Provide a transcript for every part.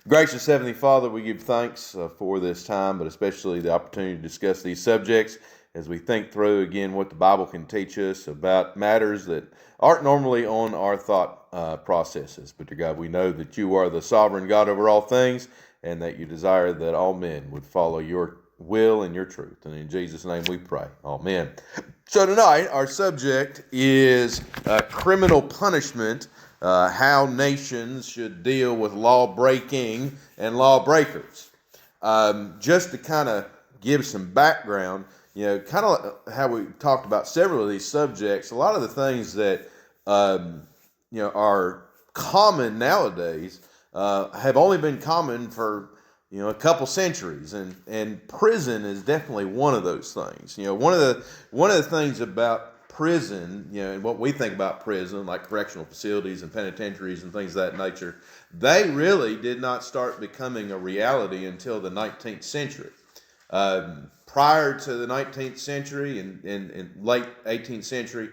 Gracious Heavenly Father, we give thanks for this time, but especially the opportunity to discuss these subjects as we think through again what the Bible can teach us about matters that aren't normally on our thought processes. But, dear God, we know that you are the sovereign God over all things and that you desire that all men would follow your will and your truth. And in Jesus' name we pray. Amen. So tonight our subject is criminal punishment. How nations should deal with law breaking and lawbreakers. Just to kind of give some background, kind of how we talked about several of these subjects, a lot of the things that, are common nowadays have only been common for, a couple centuries, and prison is definitely one of those things. One of the things about prison, and what we think about prison, like correctional facilities and penitentiaries and things of that nature, they really did not start becoming a reality until the 19th century. Prior to the 19th century and late 18th century,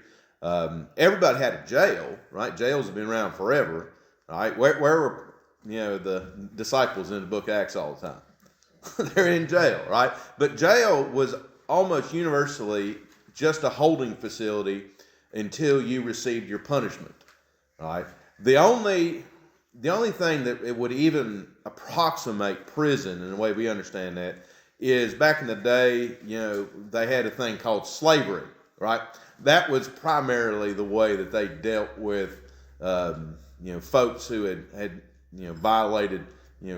everybody had a jail, right? Jails have been around forever, right? Where were the disciples in the book of Acts all the time? They're in jail, right? But jail was almost universally just a holding facility until you received your punishment. Right? The only thing that it would even approximate prison in the way we understand that is back in the day, they had a thing called slavery. Right? That was primarily the way that they dealt with folks who had violated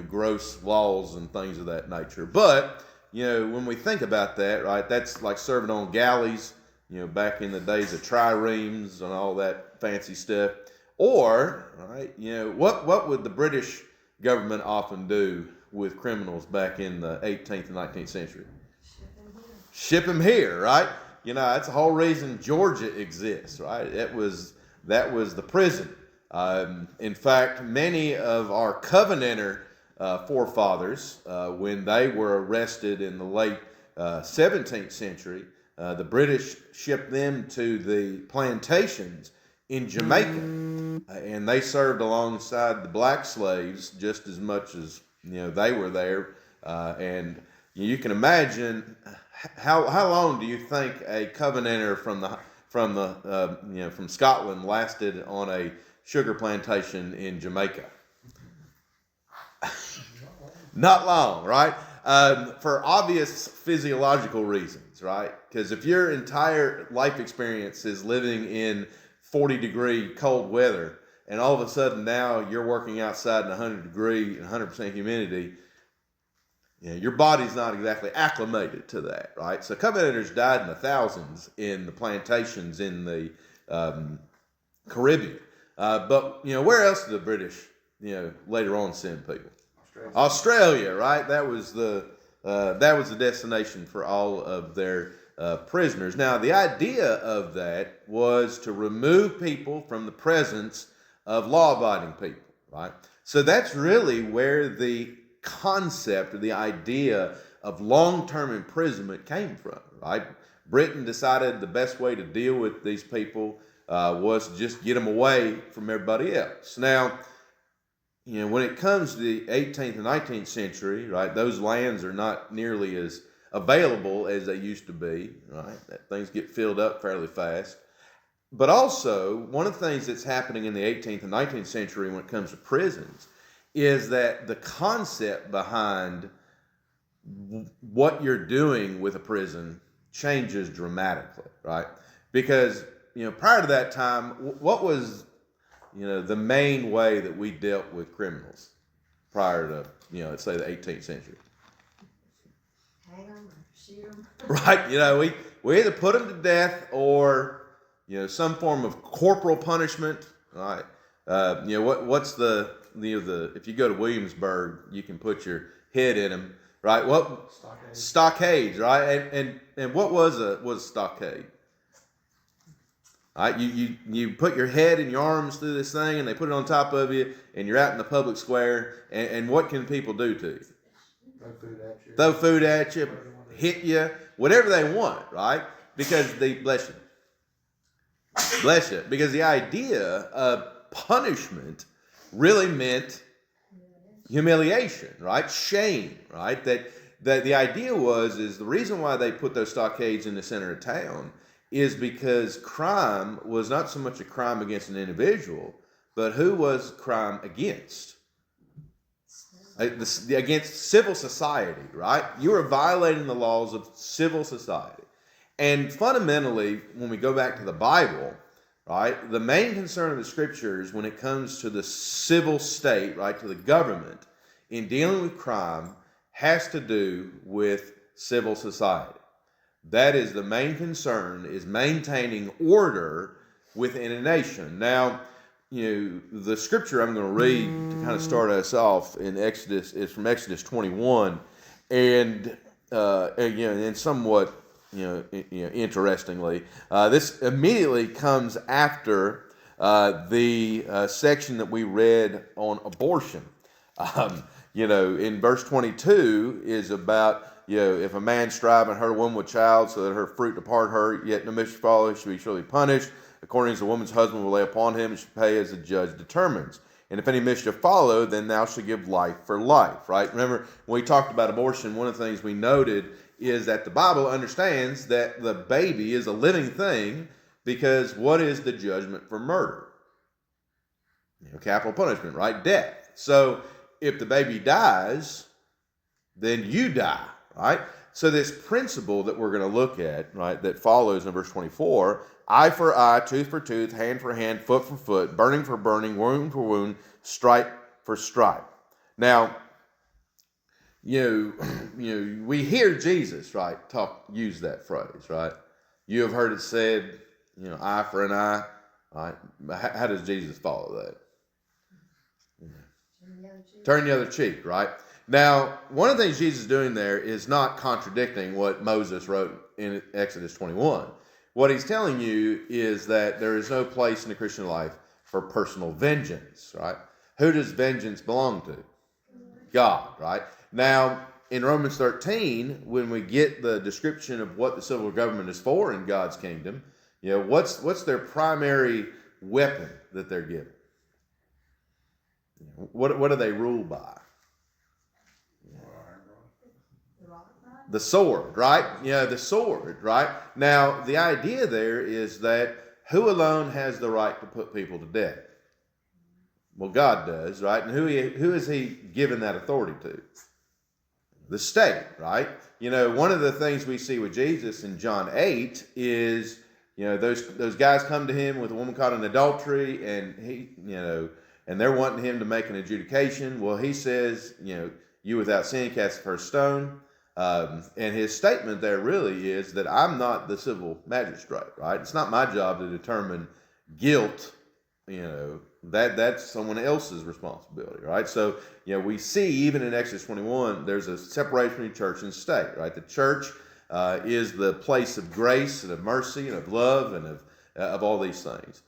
gross laws and things of that nature. But when we think about that, right, that's like serving on galleys, back in the days of triremes and all that fancy stuff. Or, right, what would the British government often do with criminals back in the 18th and 19th century? Ship them here, right? That's the whole reason Georgia exists, right? That was the prison. In fact, many of our Covenanter forefathers, when they were arrested in the late 17th century, the British shipped them to the plantations in Jamaica, and they served alongside the black slaves just as much as they were there. And you can imagine how long do you think a Covenanter from Scotland lasted on a sugar plantation in Jamaica? Not long, right? For obvious physiological reasons, right? Because if your entire life experience is living in 40-degree cold weather, and all of a sudden now you're working outside in 100-degree and 100% humidity, your body's not exactly acclimated to that, right? So Covenanters died in the thousands in the plantations in the Caribbean. But where else did the British, later on send people? Australia, right? That was the destination for all of their prisoners. Now, the idea of that was to remove people from the presence of law-abiding people, right? So that's really where the concept or the idea of long-term imprisonment came from, right? Britain decided the best way to deal with these people was to just get them away from everybody else. Now, when it comes to the 18th and 19th century, right, those lands are not nearly as available as they used to be, right? Things get filled up fairly fast. But also, one of the things that's happening in the 18th and 19th century when it comes to prisons is that the concept behind what you're doing with a prison changes dramatically, right? Because, prior to that time, what was the main way that we dealt with criminals prior to, let's say the 18th century? Hang them, shoot them. Right, we either put them to death or, some form of corporal punishment, right? What's the if you go to Williamsburg, you can put your head in them, right? What? Stockades, right? And what was a stockade? Right, you put your head and your arms through this thing, and they put it on top of you, and you're out in the public square. And what can people do to you? Throw food at you, hit you, whatever they want, right? Because bless you, because the idea of punishment really meant humiliation, right? Shame, right? That the idea is the reason why they put those stockades in the center of town is because crime was not so much a crime against an individual, but who was crime against? Against civil society, right? You are violating the laws of civil society. And fundamentally, when we go back to the Bible, right, the main concern of the scriptures when it comes to the civil state, right, to the government, in dealing with crime, has to do with civil society. That is the main concern, is maintaining order within a nation. Now, the scripture I'm going to read to kind of start us off in Exodus is from Exodus 21, and somewhat, interestingly, this immediately comes after the section that we read on abortion. In verse 22 is about, if a man strive and hurt a woman with child so that her fruit depart her, yet no mischief follow, she shall be surely punished. According as the woman's husband will lay upon him, and shall pay as the judge determines. And if any mischief follow, then thou shalt give life for life, right? Remember, when we talked about abortion, one of the things we noted is that the Bible understands that the baby is a living thing, because what is the judgment for murder? Capital punishment, right? Death. So if the baby dies, then you die, right? So this principle that we're going to look at, right, that follows in verse 24, eye for eye, tooth for tooth, hand for hand, foot for foot, burning for burning, wound for wound, stripe for stripe. Now, we hear Jesus, right, use that phrase, right? You have heard it said, eye for an eye, right? How does Jesus follow that? Turn the other cheek, right? Now, one of the things Jesus is doing there is not contradicting what Moses wrote in Exodus 21. What he's telling you is that there is no place in the Christian life for personal vengeance, right? Who does vengeance belong to? God, right? Now, in Romans 13, when we get the description of what the civil government is for in God's kingdom, what's their primary weapon that they're given? What do they rule by? The sword, right? The sword, right? Now, the idea there is that who alone has the right to put people to death? Well, God does, right? And who is he given that authority to? The state, right? One of the things we see with Jesus in John 8 is, those guys come to him with a woman caught in adultery, and he, and they're wanting him to make an adjudication. Well, he says, you without sin cast the first stone. And his statement there really is that I'm not the civil magistrate, right? It's not my job to determine guilt, that's someone else's responsibility, right? So, we see even in Exodus 21, there's a separation between church and state, right? The church is the place of grace and of mercy and of love and of all these things.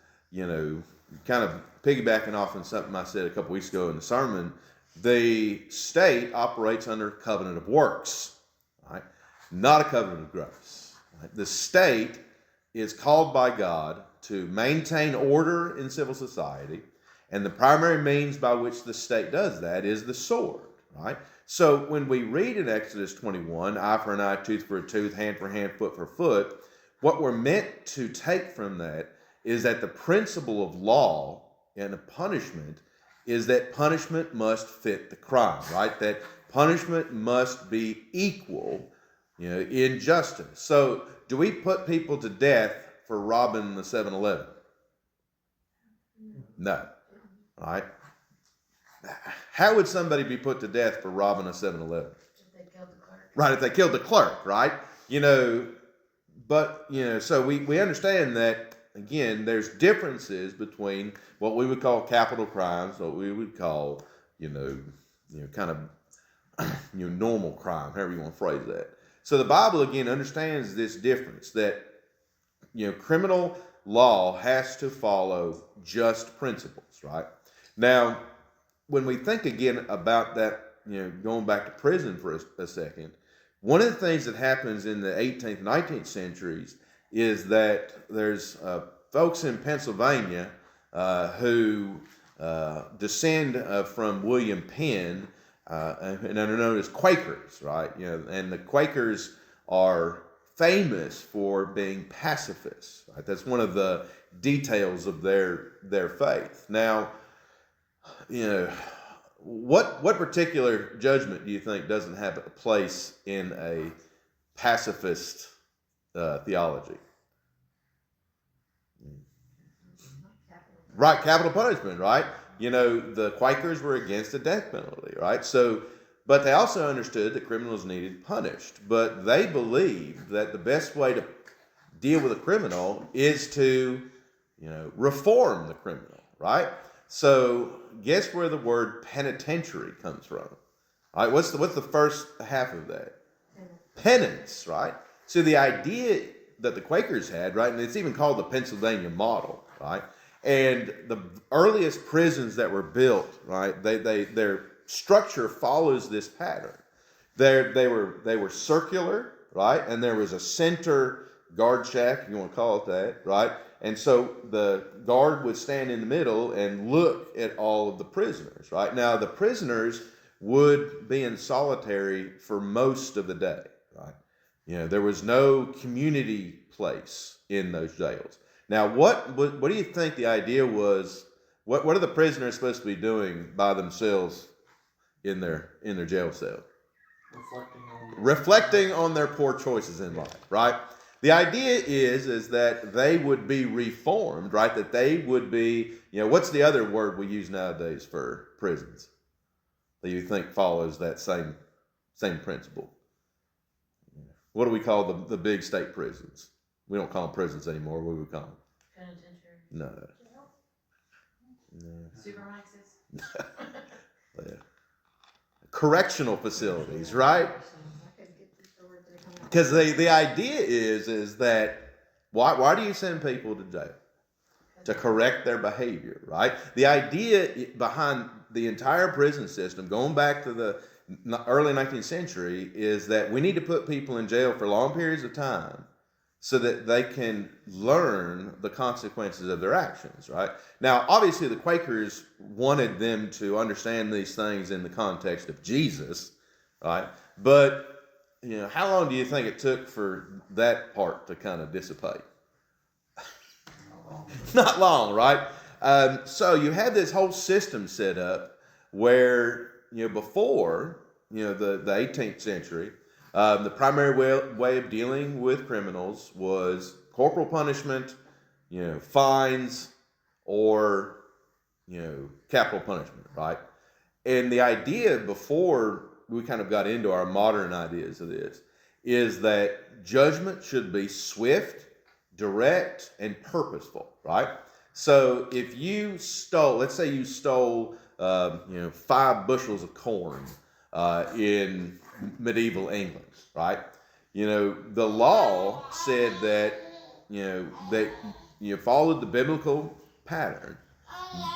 Kind of piggybacking off on something I said a couple weeks ago in the sermon, the state operates under covenant of works, right? Not a covenant of grace. Right? The state is called by God to maintain order in civil society, and the primary means by which the state does that is the sword, right? So when we read in Exodus 21, eye for an eye, tooth for a tooth, hand for hand, foot for foot, what we're meant to take from that is that the principle of law and of punishment is that punishment must fit the crime, right? That punishment must be equal, in justice. So do we put people to death for robbing the 7-Eleven? No, right? How would somebody be put to death for robbing a 7-Eleven? If they killed the clerk. Right, if they killed the clerk, right? But, so we understand that, again, there's differences between what we would call capital crimes, what we would call, kind of, normal crime, however you want to phrase that. So the Bible, again, understands this difference that, criminal law has to follow just principles, right? Now, when we think again about that, going back to prison for a second, one of the things that happens in the 18th, 19th centuries is that there's folks in Pennsylvania who descend from William Penn, and are known as Quakers, right? And the Quakers are famous for being pacifists. Right? That's one of the details of their faith. Now, what particular judgment do you think doesn't have a place in a pacifist theology? Right, capital punishment, right? The Quakers were against the death penalty, right? But they also understood that criminals needed punished. But they believed that the best way to deal with a criminal is to, reform the criminal, right? So guess where the word penitentiary comes from? All right, what's the first half of that? Penance, right? So the idea that the Quakers had, right, and it's even called the Pennsylvania model, right? And the earliest prisons that were built, right, their structure follows this pattern. They were circular, right, and there was a center guard shack, you want to call it that, right? And so the guard would stand in the middle and look at all of the prisoners, right? Now the prisoners would be in solitary for most of the day, right? There was no community place in those jails. Now, what do you think the idea was? What are the prisoners supposed to be doing by themselves in their jail cell? Reflecting on their poor choices in life, right? The idea is that they would be reformed, right? That they would be, what's the other word we use nowadays for prisons that you think follows that same principle? What do we call the big state prisons? We don't call them prisons anymore. What do we call them? Penitentiary. No. Supermaxes. Yeah. Correctional facilities, right? Because the idea is that why do you send people to jail? To correct their behavior, right? The idea behind the entire prison system, going back to the early 19th century, is that we need to put people in jail for long periods of time so that they can learn the consequences of their actions, right? Now, obviously, the Quakers wanted them to understand these things in the context of Jesus, right? But, how long do you think it took for that part to kind of dissipate? Not long, right? So you had this whole system set up where, before, the 18th century, the primary way of dealing with criminals was corporal punishment, fines, or, capital punishment, right? And the idea before we kind of got into our modern ideas of this is that judgment should be swift, direct, and purposeful, right? So if you stole, let's say you stole, 5 bushels of corn in medieval England, right? The law said that, that you followed the biblical pattern,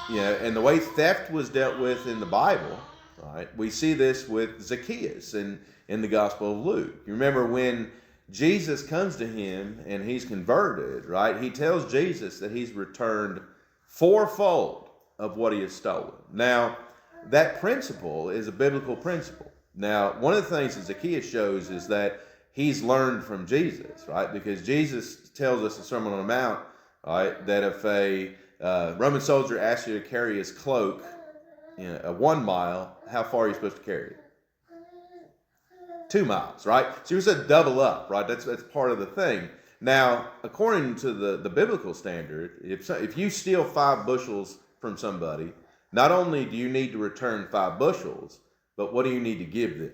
and the way theft was dealt with in the Bible, right? We see this with Zacchaeus in the Gospel of Luke. You remember when Jesus comes to him and he's converted, right? He tells Jesus that he's returned 4-fold of what he has stolen. Now, that principle is a biblical principle. Now, one of the things that Zacchaeus shows is that he's learned from Jesus, right? Because Jesus tells us in Sermon on the Mount, right, that if a Roman soldier asks you to carry his cloak 1 mile, how far are you supposed to carry it? 2 miles, right? So you're supposed to double up, right? That's part of the thing. Now, according to the biblical standard, if you steal 5 bushels from somebody, not only do you need to return 5 bushels, but what do you need to give them?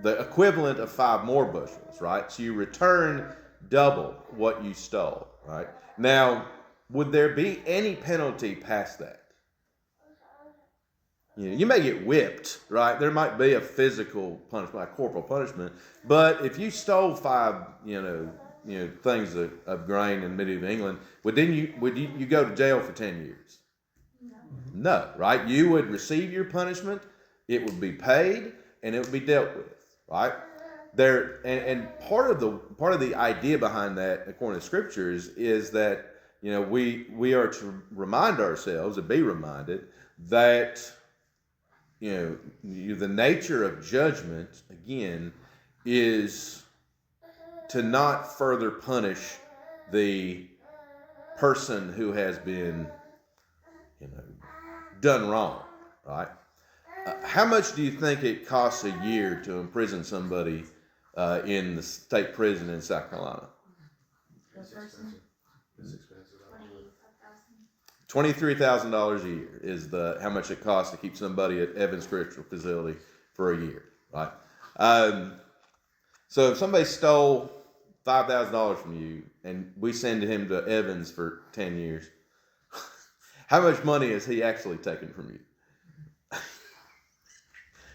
The equivalent of 5 more bushels, right? So you return double what you stole, right? Now, would there be any penalty past that? You may get whipped, right? There might be a physical punishment, like corporal punishment. But if you stole 5, things of grain in medieval England, would you go to jail for 10 years? No, right? You would receive your punishment. It would be paid, and it would be dealt with, right? And part of the idea behind that, according to scriptures, is that we are to remind ourselves, to be reminded that the nature of judgment again is to not further punish the person who has been done wrong, right? How much do you think it costs a year to imprison somebody in the state prison in South Carolina? The person, It's expensive. $23,000 a year is how much it costs to keep somebody at Evans Correctional Facility for a year, right? So if somebody stole $5,000 from you and we send him to Evans for 10 years, how much money is he actually taking from you?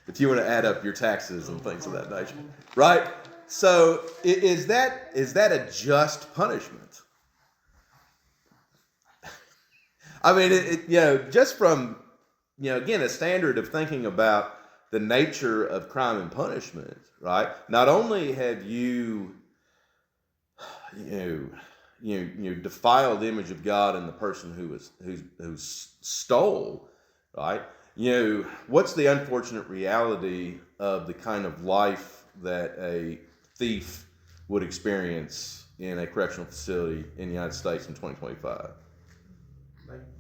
If you want to add up your taxes and things of that nature, right? So is that a just punishment? I mean, just from, again, a standard of thinking about the nature of crime and punishment, right? Not only have you defiled the image of God in the person who stole, right? What's the unfortunate reality of the kind of life that a thief would experience in a correctional facility in the United States in 2025?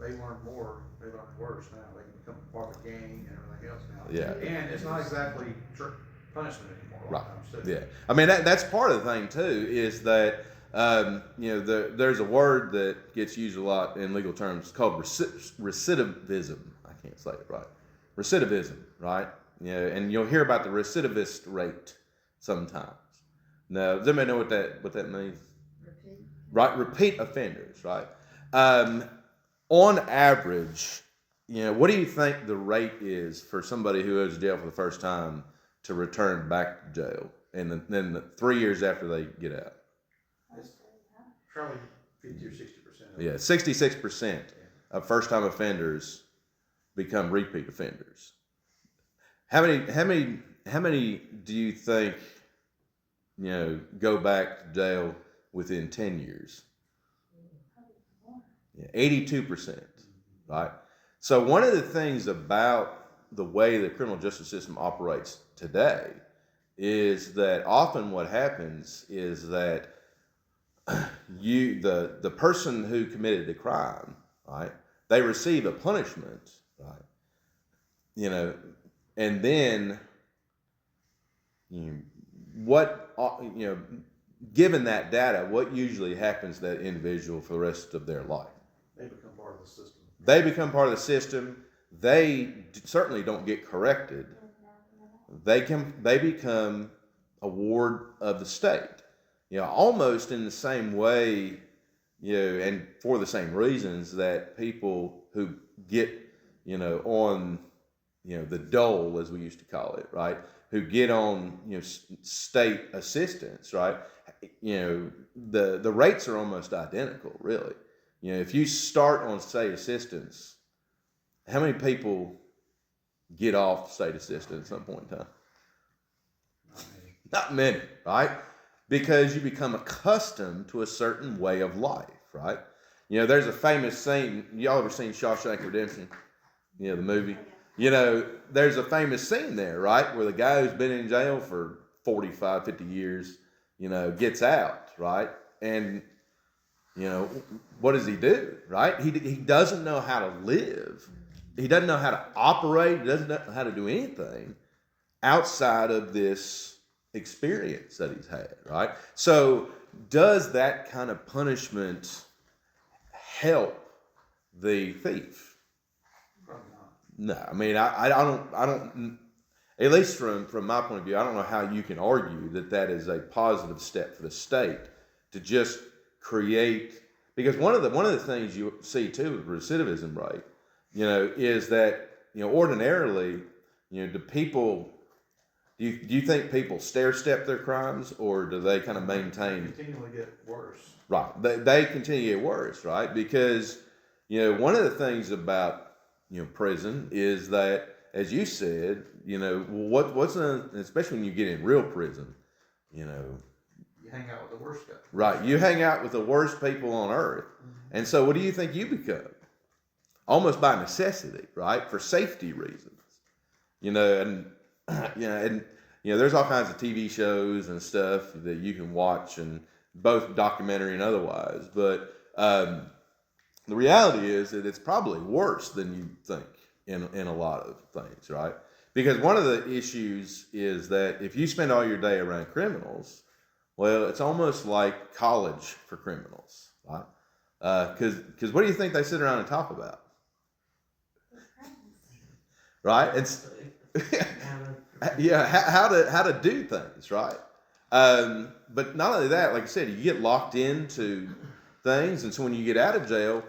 They learn more. They learn worse now. They can become part of a gang and everything else now. Yeah. And it's not exactly punishment anymore. A lot of times too. Yeah. I mean, that's part of the thing too, is that there's a word that gets used a lot in legal terms called recidivism. I can't say it right. Recidivism, right? And you'll hear about the recidivist rate sometimes. Now, does anybody know what that means? repeat. Right, repeat offenders, right? On average, what do you think the rate is for somebody who goes to jail for the first time to return back to jail, and then the 3 years after they get out? It's probably 50 or 60%. Yeah, 66% of first-time offenders become repeat offenders. How many do you think go back to jail within 10 years? Yeah, 82%, right? So one of the things about the way the criminal justice system operates today is that often what happens is that the person who committed the crime, right, they receive a punishment, right, and then given that data, what usually happens to that individual for the rest of their life? They become part of the system. They become part of the system. They certainly don't get corrected. They become a ward of the state. Almost in the same way, and for the same reasons that people who get, on, the dole, as we used to call it, right, who get on, state assistance, right, the rates are almost identical, really. If you start on state assistance, how many people get off state assistance at some point in time? Not many, right? Because you become accustomed to a certain way of life, right? There's a famous scene. Y'all ever seen Shawshank Redemption? The movie. There's a famous scene there, right, where the guy who's been in jail for 45, 50 years, gets out, right? And what does he do, right? He doesn't know how to live. He doesn't know how to operate. He doesn't know how to do anything outside of this experience that he's had, right? So does that kind of punishment help the thief? Probably not. No, I mean, I don't, at least from my point of view, I don't know how you can argue that is a positive step for the state to just create, because one of the things you see too with recidivism rate, is that, ordinarily, do you think people stair step their crimes, or do they kind of maintain? They continually get worse. Right, they continue to get worse, right? Because one of the things about prison is that, as you said, what's especially when you get in real prison, Yeah, You hang out with the worst guy. Right. You hang out with the worst people on earth. And so what do you think you become? Almost by necessity, right? For safety reasons. You know, and there's all kinds of TV shows and stuff that you can watch, and both documentary and otherwise. But the reality is that it's probably worse than you think in a lot of things, right? Because one of the issues is that if you spend all your day around criminals, well, it's almost like college for criminals, right? Because what do you think they sit around and talk about? Right? It's yeah, how to do things, right? But not only that, like I said, you get locked into things, and so when you get out of jail,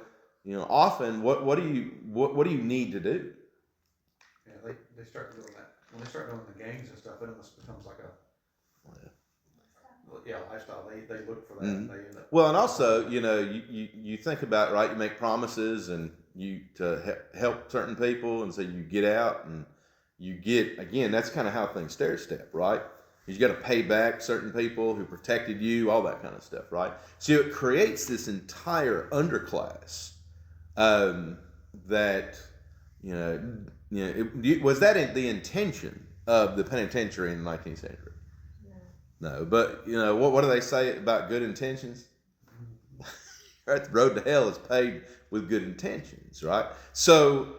often what do you need to do? Yeah, they start doing that. When they start doing the gangs and stuff, it almost becomes like a lifestyle. They look for that. Mm-hmm. And they end up. Well, and also, you think about, right, you make promises and you to help certain people, and so you get out and you get, again, that's kind of how things stair step, right? You got to pay back certain people who protected you, all that kind of stuff, right? So it creates this entire underclass that, was that the intention of the penitentiary in the 19th century? No, but what do they say about good intentions? Right, the road to hell is paved with good intentions, right? So,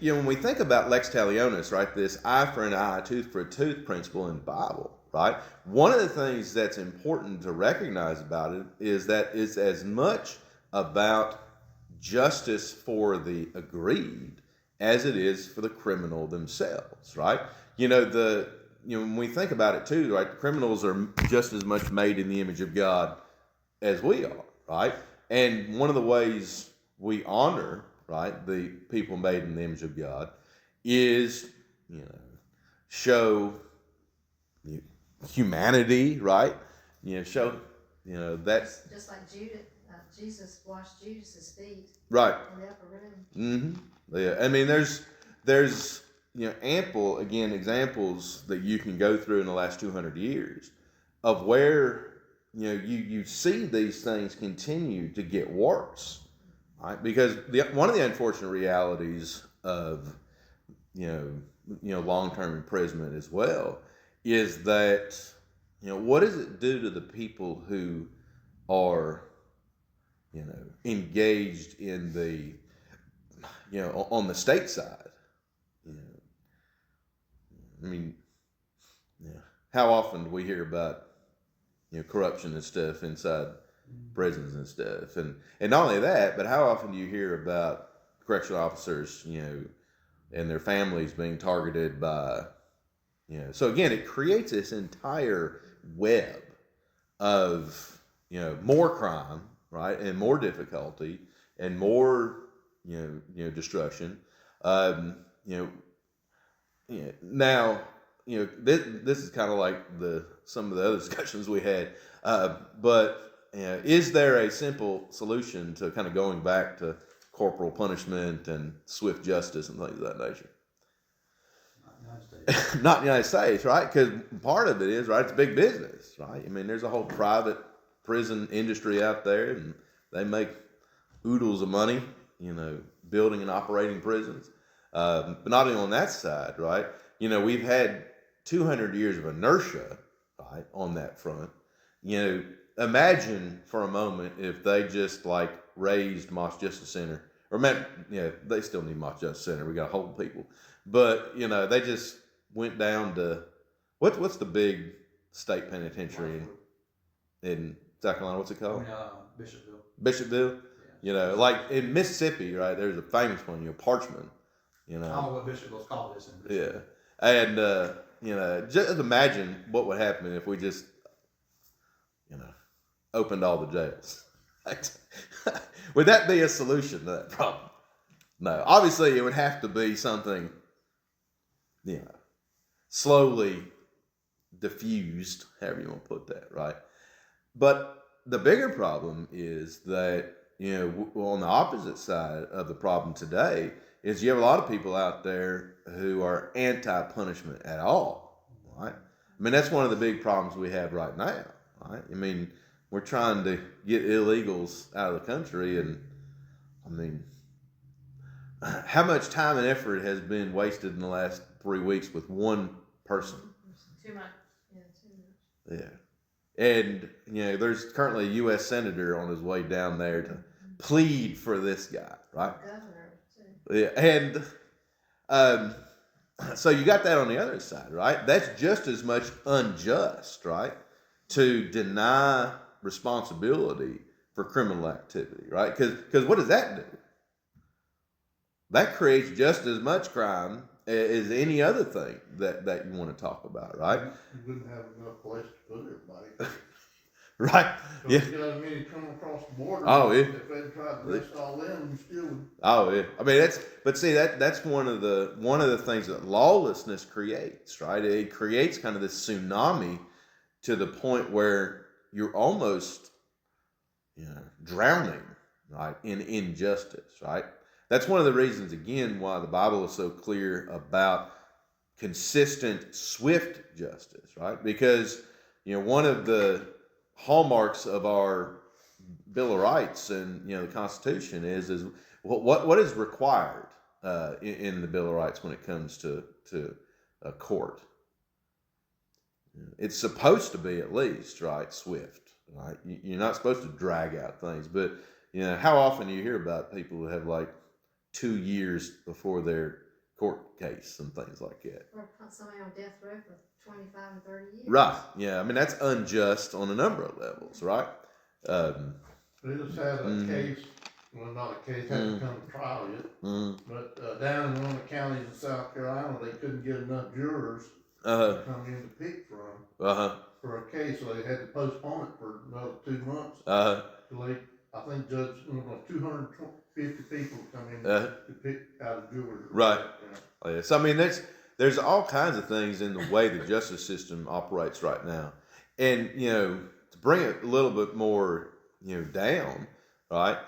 when we think about lex talionis, right, this eye for an eye, tooth for a tooth principle in the Bible, right? One of the things that's important to recognize about it is that it's as much about justice for the aggrieved as it is for the criminal themselves, right? When we think about it too, right, criminals are just as much made in the image of God as we are, right? And one of the ways we honor, right, the people made in the image of God is, show humanity, right? Show, that's just like Jesus washed Judas's feet. Right. In the upper room. Mm-hmm. Yeah. I mean, there's ample, again, examples that you can go through in the last 200 years of where you see these things continue to get worse, right? Because one of the unfortunate realities of long-term imprisonment as well is that what does it do to the people who are engaged in the on the state side? I mean, how often do we hear about corruption and stuff inside prisons and stuff, and not only that, but how often do you hear about correctional officers, and their families being targeted by, so again, it creates this entire web of more crime, right, and more difficulty and more destruction. Now, this is kind of like some of the other discussions we had, but is there a simple solution to kind of going back to corporal punishment and swift justice and things of that nature? Not in the United States, right? Because part of it is, right, it's big business, right? I mean, there's a whole private prison industry out there, and they make oodles of money, building and operating prisons. But not only on that side, right? We've had 200 years of inertia, right, on that front. Imagine for a moment if they just raised Moss Justice Center, or they still need Moss Justice Center. We got to hold people, but they just went down to what's the big state penitentiary in South Carolina? What's it called? Bishopville. Bishopville. Yeah. Like in Mississippi, right? There's a famous one, Parchman. I don't know what Bishopville's called this in Bishopville. Yeah, and just imagine what would happen if we just opened all the jails. Would that be a solution to that problem? No. Obviously, it would have to be something, slowly diffused, however you want to put that, right? But the bigger problem is that, on the opposite side of the problem today is you have a lot of people out there who are anti-punishment at all, right? I mean, that's one of the big problems we have right now, right? I mean, we're trying to get illegals out of the country, and I mean, how much time and effort has been wasted in the last 3 weeks with one person? Too much. Yeah, too much. Yeah. And, there's currently a U.S. Senator on his way down there to plead for this guy, right? Governor, too. Yeah. And so you got that on the other side, right? That's just as much unjust, right? To deny responsibility for criminal activity, right? Because what does that do? That creates just as much crime as any other thing that you want to talk about, right? You wouldn't have enough place to put everybody. Right. So Yeah. you got as many come across the border. Oh, yeah. If they tried to list all them, you still would. Oh yeah. I mean that's one of the things that lawlessness creates, right? It creates kind of this tsunami to the point where you're almost drowning, right, in injustice, right? That's one of the reasons, again, why the Bible is so clear about consistent, swift justice, right? Because, one of the hallmarks of our Bill of Rights and, the Constitution is what is required in the Bill of Rights when it comes to a court. It's supposed to be at least, right, swift, right? You're not supposed to drag out things, but, how often do you hear about people who have like 2 years before their court case and things like that? Or put somebody on death row for 25 and 30 years. Right. Yeah. I mean, that's unjust on a number of levels, right? They just had a case, well, not a case, hadn't come to trial yet, but down in one of the counties in South Carolina, they couldn't get enough jurors to come in to pick from for a case, so they had to postpone it for another 2 months. I think Judge, 250 people come in to pick out a juror. Right. Yeah. So I mean, there's all kinds of things in the way the justice system operates right now, and to bring it a little bit more down, right?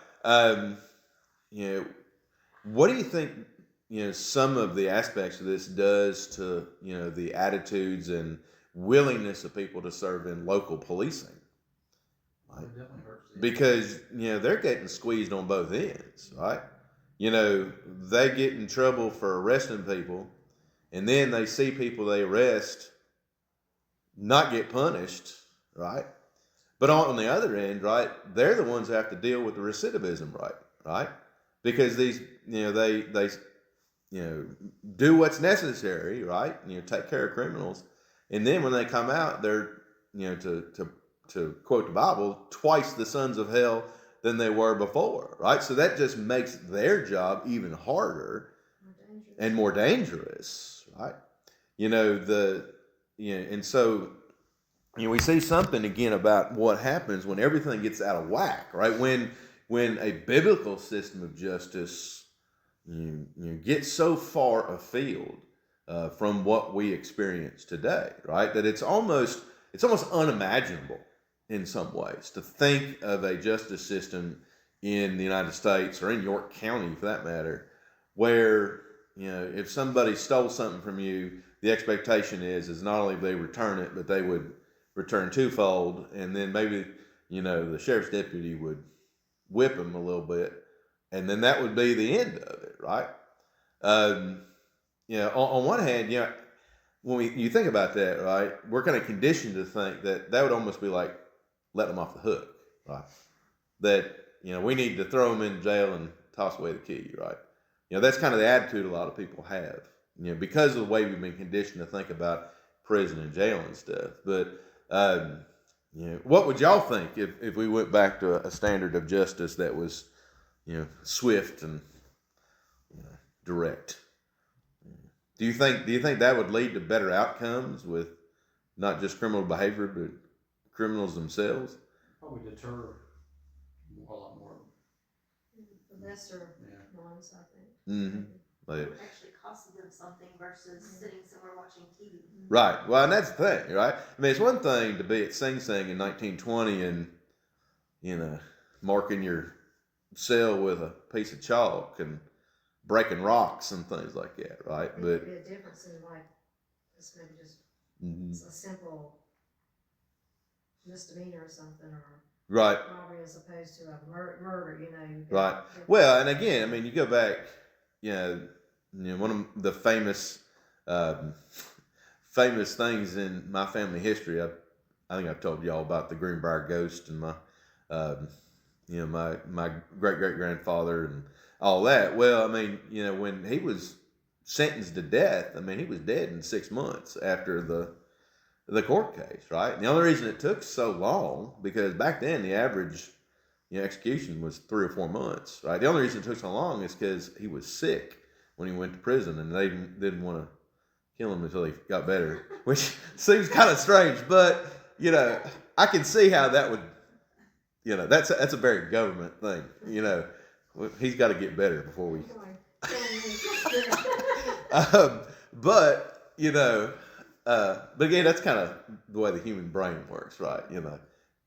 What do you think some of the aspects of this does to the attitudes and willingness of people to serve in local policing? Right? It definitely hurts. Because they're getting squeezed on both ends, right? They get in trouble for arresting people, and then they see people they arrest not get punished, right? But on the other end, right, they're the ones who have to deal with the recidivism, right? Because these, they do what's necessary, right? Take care of criminals, and then when they come out, they're, to quote the Bible, twice the sons of hell than they were before, right? So that just makes their job even harder and more dangerous, right? And so we see something again about what happens when everything gets out of whack, right? When a biblical system of justice gets so far afield from what we experience today, right? That it's almost unimaginable in some ways to think of a justice system in the United States or in York County, for that matter, where if somebody stole something from you, the expectation is not only they return it, but they would return twofold, and then maybe the sheriff's deputy would whip them a little bit, and then that would be the end of it, right? On one hand, when you think about that, right, we're kind of conditioned to think that would almost be like let them off the hook, right? That we need to throw them in jail and toss away the key, right? That's kind of the attitude a lot of people have, because of the way we've been conditioned to think about prison and jail and stuff. But what would y'all think if we went back to a standard of justice that was swift and direct? Do you think that would lead to better outcomes with not just criminal behavior but criminals themselves? Probably deter a lot more. The lesser ones, I think. Mm-hmm. Actually costing them something versus sitting somewhere watching TV. Right. Well, and that's the thing, right? I mean, it's one thing to be at Sing Sing in 1920 and marking your cell with a piece of chalk and breaking rocks and things like that, right? There would be a difference in like just maybe just a simple misdemeanor or something, or Right. robbery as opposed to a murder, you know. Right. Well, and again, I mean, you go back, one of the um, famous things in my family history. I think I've told y'all about the Greenbrier ghost and um, my great great grandfather and all that. Well, I mean, when he was sentenced to death, I mean, he was dead in 6 months after the court case, right? And the only reason it took so long because back then the average execution was 3 or 4 months, right? The only reason it took so long is because he was sick when he went to prison, and they didn't want to kill him until he got better, which seems kind of strange, but I can see how that would, that's a very government thing, He's got to get better before we. But but again, that's kind of the way the human brain works, right?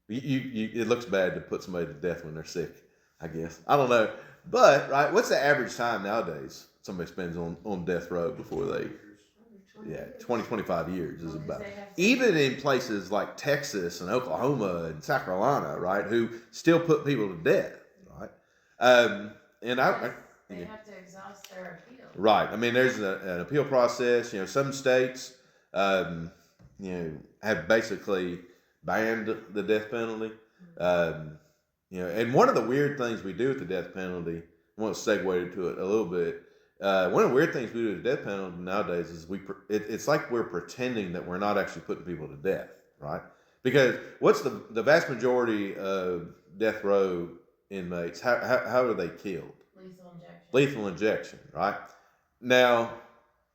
It looks bad to put somebody to death when they're sick, I guess. I don't know. But, right, what's the average time nowadays somebody spends on death row before they... 25 years is about... Even in places like Texas and Oklahoma and South Carolina, right, who still put people to death, right? And They have to exhaust their appeal. Right. I mean, there's an appeal process. Some states, have basically banned the death penalty. And one of the weird things we do with the death penalty, I want to segue into it a little bit. One of the weird things we do with the death penalty nowadays is it's like we're pretending that we're not actually putting people to death, right? Because what's the vast majority of death row inmates, how are they killed? Lethal injection, right? Now,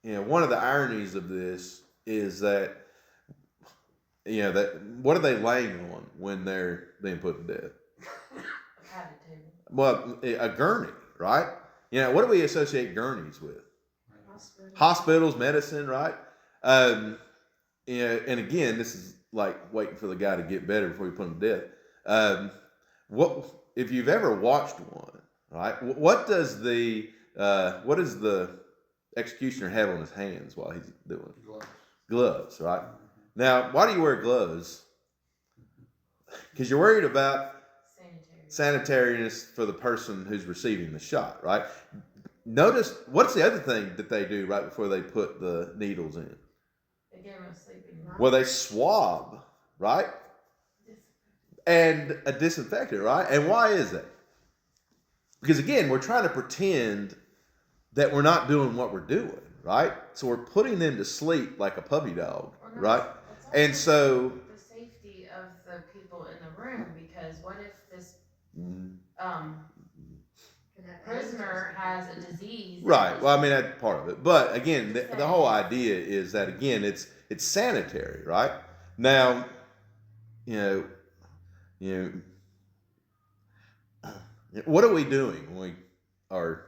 one of the ironies of this is that, what are they laying on when they're being put to death? Well, a gurney, right? What do we associate gurneys with? Hospitals, medicine, right? And again, this is like waiting for the guy to get better before you put him to death. If you've ever watched one, right? What does the executioner have on his hands while he's doing it? Gloves, right? Now, why do you wear gloves? Because you're worried about sanitariness for the person who's receiving the shot, right? Notice, what's the other thing that they do right before they put the needles in? They give them a sleeping mask. Well, they swab, right? And a disinfectant, right? And why is that? Because again, we're trying to pretend that we're not doing what we're doing, right? So we're putting them to sleep like a puppy dog, right? And so the safety of the people in the room, because what if this prisoner has a disease? Right. Well, I mean, that's part of it. But again, the whole idea is that again, it's sanitary, right? Now, what are we doing when we are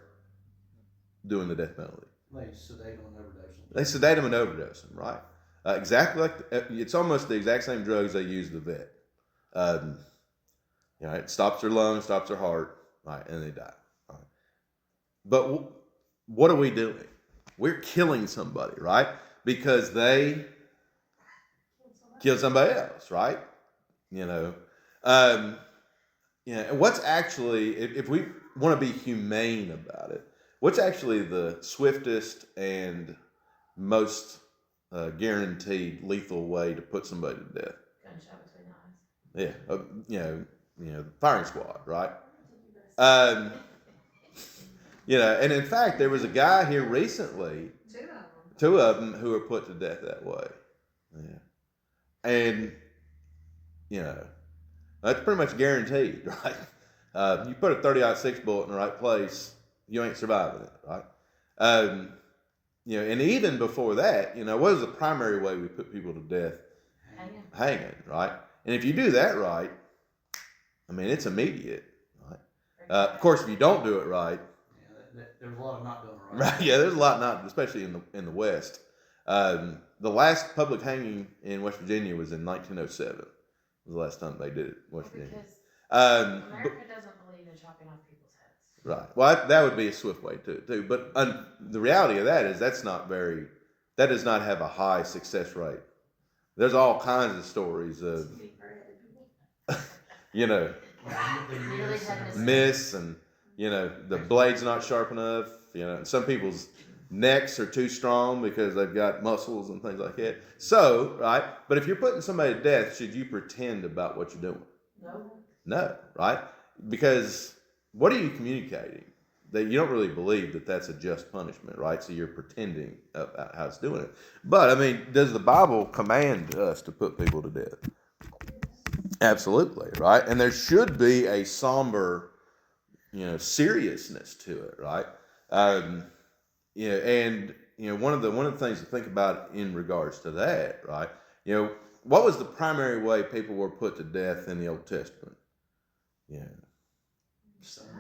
doing the death penalty? They sedate them and overdose them, right? Exactly like it's almost the exact same drugs they use the vet. It stops their lungs, stops their heart, right, and they die. Right? But what are we doing? We're killing somebody, right? Because they killed somebody else, right? What's actually, if we want to be humane about it, what's actually the swiftest and most guaranteed lethal way to put somebody to death? Gunshot between the eyes. Yeah, firing squad, right? And in fact, there was a guy here recently, two of them who were put to death that way. Yeah, and that's pretty much guaranteed, right? You put a 30-06 bullet in the right place, you ain't surviving it, right? And even before that, what is the primary way we put people to death? Hanging, right? And if you do that right, I mean, it's immediate, right? Of course, if you don't do it right, there's a lot of not doing it right. Right? Yeah, there's a lot not, especially in the West. The last public hanging in West Virginia was in 1907. It was the last time they did it in West Virginia. Because America doesn't believe in chopping off people's heads. Right. Well, that would be a swift way to too. But the reality of that is that does not have a high success rate. There's all kinds of stories of you know, Really had to miss, and the blade's not sharp enough. Some people's necks are too strong because they've got muscles and things like that. So, right, but if you're putting somebody to death, should you pretend about what you're doing? No. No, right? Because what are you communicating? That you don't really believe that that's a just punishment, right? So you're pretending about how it's doing it. But I mean, does the Bible command us to put people to death? Absolutely, right? And there should be a somber, seriousness to it, right? And one of the things to think about in regards to that, right? What was the primary way people were put to death in the Old Testament?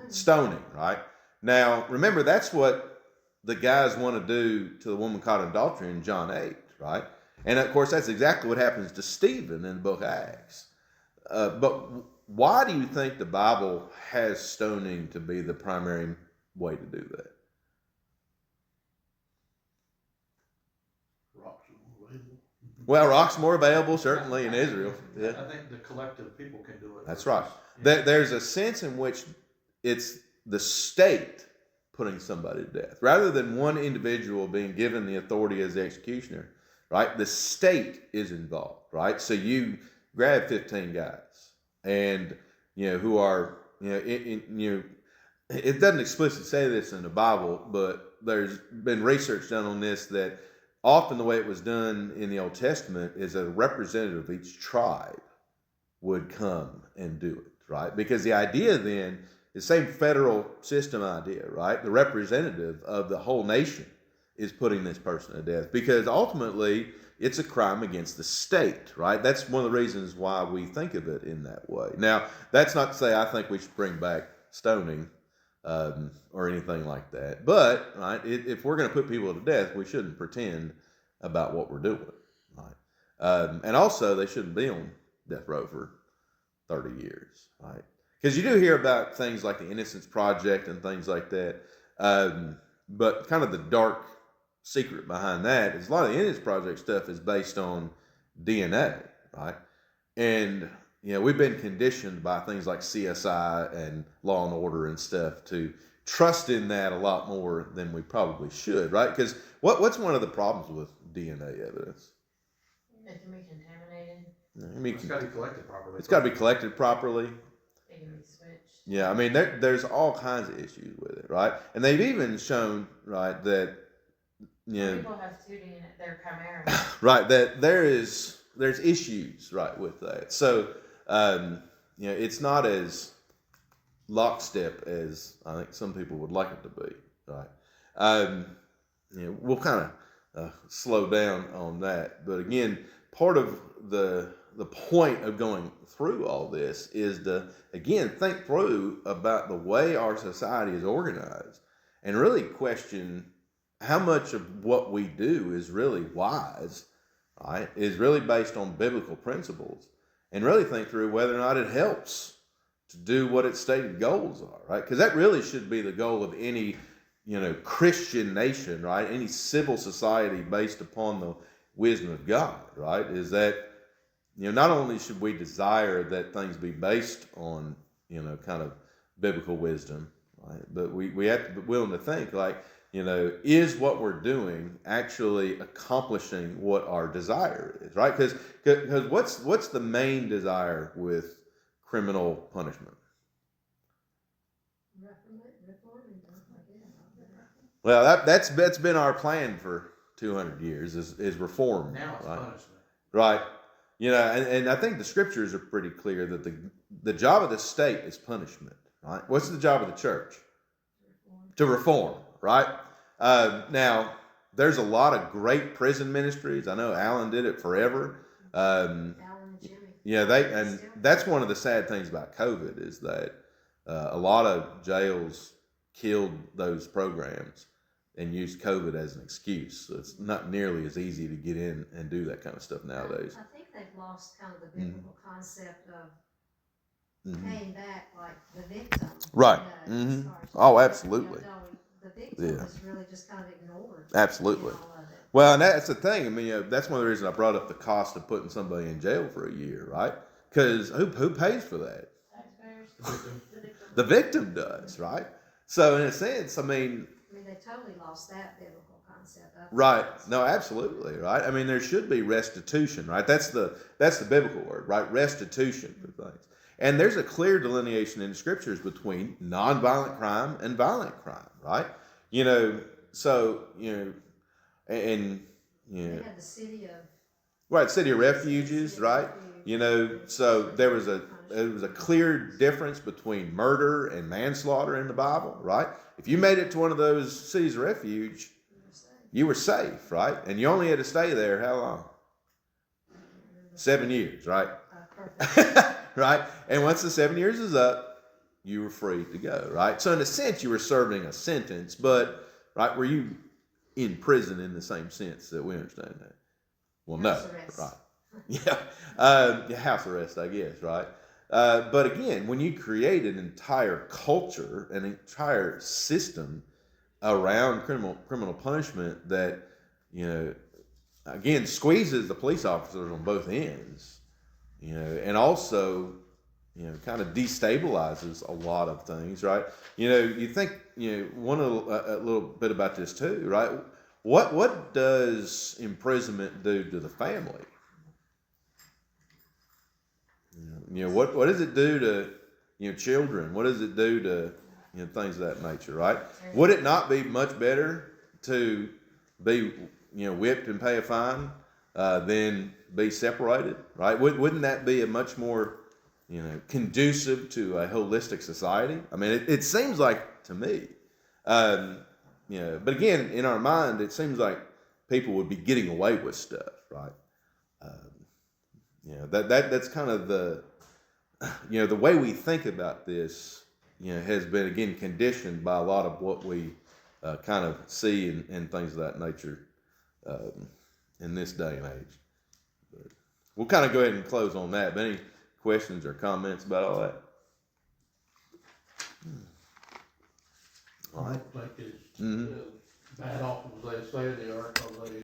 Stoning, right? Now, remember, that's what the guys want to do to the woman caught in adultery in John 8, right? And of course, that's exactly what happens to Stephen in the book of Acts. But why do you think the Bible has stoning to be the primary way to do that? Rocks are more available. Well, rocks more available, certainly, in Israel. Yeah. I think the collective people can do it. That's right. There's a sense in which it's the state putting somebody to death. Rather than one individual being given the authority as the executioner, right? The state is involved, right? So you grab 15 guys and, who are, it doesn't explicitly say this in the Bible, but there's been research done on this that often the way it was done in the Old Testament is a representative of each tribe would come and do it, right? Because the idea then is the same federal system idea, right? The representative of the whole nation is putting this person to death because ultimately it's a crime against the state, right? That's one of the reasons why we think of it in that way. Now, that's not to say I think we should bring back stoning or anything like that. But, right, if we're going to put people to death, we shouldn't pretend about what we're doing, right? And also, they shouldn't be on death row for 30 years, right? Because you do hear about things like the Innocence Project and things like that. But kind of the dark secret behind that is a lot of the Innocence Project stuff is based on DNA, right? And, we've been conditioned by things like CSI and Law and Order and stuff to trust in that a lot more than we probably should, right? Because what's one of the problems with DNA evidence? It can be contaminated. It's got to be collected properly. It's got to be collected properly. It can be switched. Yeah, I mean, there's all kinds of issues with it, right? And they've even shown, right, that, People have tooting in it, their chimera. right, that there's issues, right, with that. So, it's not as lockstep as I think some people would like it to be, right? We'll kind of slow down on that. But again, part of the point of going through all this is to, again, think through about the way our society is organized and really question how much of what we do is really wise, right? Is really based on biblical principles, and really think through whether or not it helps to do what its stated goals are, right? Because that really should be the goal of any, Christian nation, right? Any civil society based upon the wisdom of God, right? Is that, not only should we desire that things be based on, kind of biblical wisdom, right? But we have to be willing to think like, is what we're doing actually accomplishing what our desire is, right? Because what's the main desire with criminal punishment? Well, that's been our plan for 200 years is reform. Now it's right? punishment. Right. And I think the scriptures are pretty clear that the job of the state is punishment, right? What's the job of the church? To reform, right? Now, there's a lot of great prison ministries. I know Alan did it forever. Alan and Jimmy. Yeah, that's one of the sad things about COVID is that a lot of jails killed those programs and used COVID as an excuse. So it's not nearly as easy to get in and do that kind of stuff nowadays. I think they've lost kind of the biblical concept of paying back like the victim. Right. As far as, Oh, absolutely. The victim is really just kind of ignored. Absolutely. in all of it. Well, and that's the thing. I mean, that's one of the reasons I brought up the cost of putting somebody in jail for a year, right? Because who pays for that? The victim does, right? So in a sense, I mean, they totally lost that biblical concept of it. right? No, absolutely, right? I mean, there should be restitution, right? That's the biblical word, right? Restitution for things. And there's a clear delineation in the scriptures between nonviolent crime and violent crime, right? So and They had the city of right, city of refuges, right? So there was a clear difference between murder and manslaughter in the Bible, right? If you made it to one of those cities of refuge, you were safe, right? And you only had to stay there how long? 7 years, right? Right? And once the 7 years is up, you were free to go, right? So in a sense, you were serving a sentence, but right, were you in prison in the same sense that we understand that? Well, no, right? Yeah, house arrest, I guess, right? But again, when you create an entire culture, an entire system around criminal punishment that again squeezes the police officers on both ends, and also kind of destabilizes a lot of things, right? You think one of a little bit about this too, right? What does imprisonment do to the family? What does it do to children? What does it do to things of that nature, right? Would it not be much better to be whipped and pay a fine than be separated, right? Wouldn't that be a much more conducive to a holistic society? I mean, it seems like to me, but again, in our mind, it seems like people would be getting away with stuff, right? That's kind of the way we think about this, has been again conditioned by a lot of what we kind of see and things of that nature in this day and age. But we'll kind of go ahead and close on that. But any questions or comments about all that? All right. I don't think it's bad off as they say they are, because they